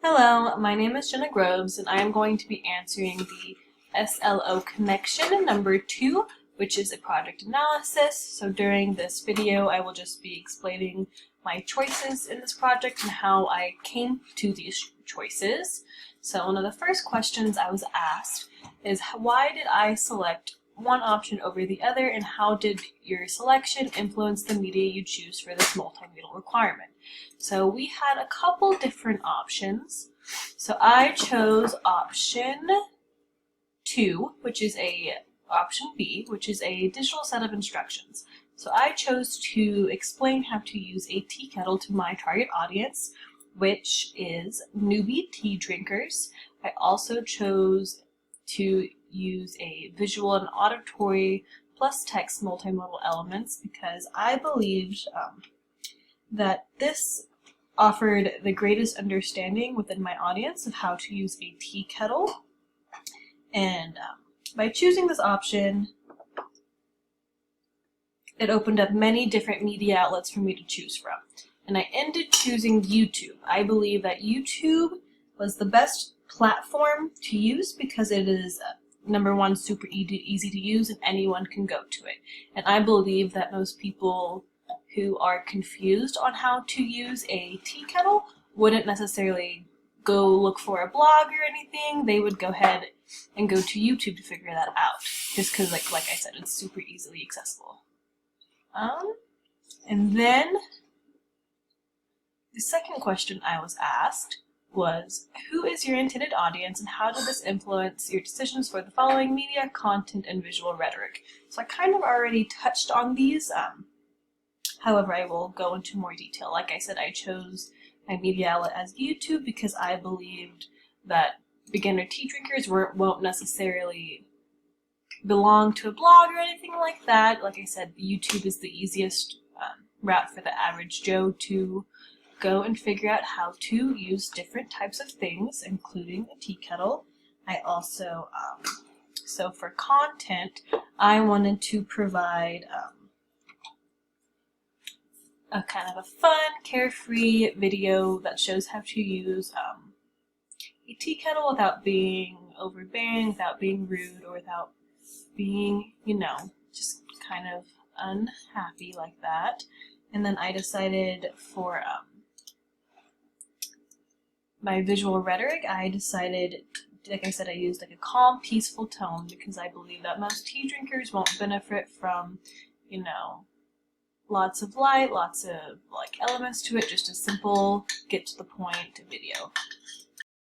Hello, my name is Jenna Groves, and I am going to be answering the SLO connection number 2, which is a project analysis. So during this video, I will just be explaining my choices in this project and how I came to these choices. So one of the first questions I was asked is, why did I select one option over the other, and how did your selection influence the media you choose for this multimodal requirement? So we had a couple different options. So I chose option 2, which is option B, which is a digital set of instructions. So I chose to explain how to use a tea kettle to my target audience, which is newbie tea drinkers. I also chose to use a visual and auditory plus text multimodal elements because I believed that this offered the greatest understanding within my audience of how to use a tea kettle. And by choosing this option, it opened up many different media outlets for me to choose from. And I ended choosing YouTube. I believe that YouTube was the best platform to use because it is number one, super easy to use and anyone can go to it. And I believe that most people who are confused on how to use a tea kettle wouldn't necessarily go look for a blog or anything. They would go ahead and go to YouTube to figure that out, just because like I said, it's super easily accessible. And then the second question I was asked was, who is your intended audience and how did this influence your decisions for the following media, content, and visual rhetoric? So I kind of already touched on these. However, I will go into more detail. Like I said, I chose my media outlet as YouTube because I believed that beginner tea drinkers won't necessarily belong to a blog or anything like that. Like I said, YouTube is the easiest route for the average Joe to go and figure out how to use different types of things, including a tea kettle. I also, so for content, I wanted to provide a kind of a fun, carefree video that shows how to use a tea kettle without being overbearing, without being rude, or without being, just kind of unhappy like that. And then I decided for my visual rhetoric, I decided, like I said, I used like a calm, peaceful tone because I believe that most tea drinkers won't benefit from, lots of light, lots of like elements to it, just a simple, get to the point video.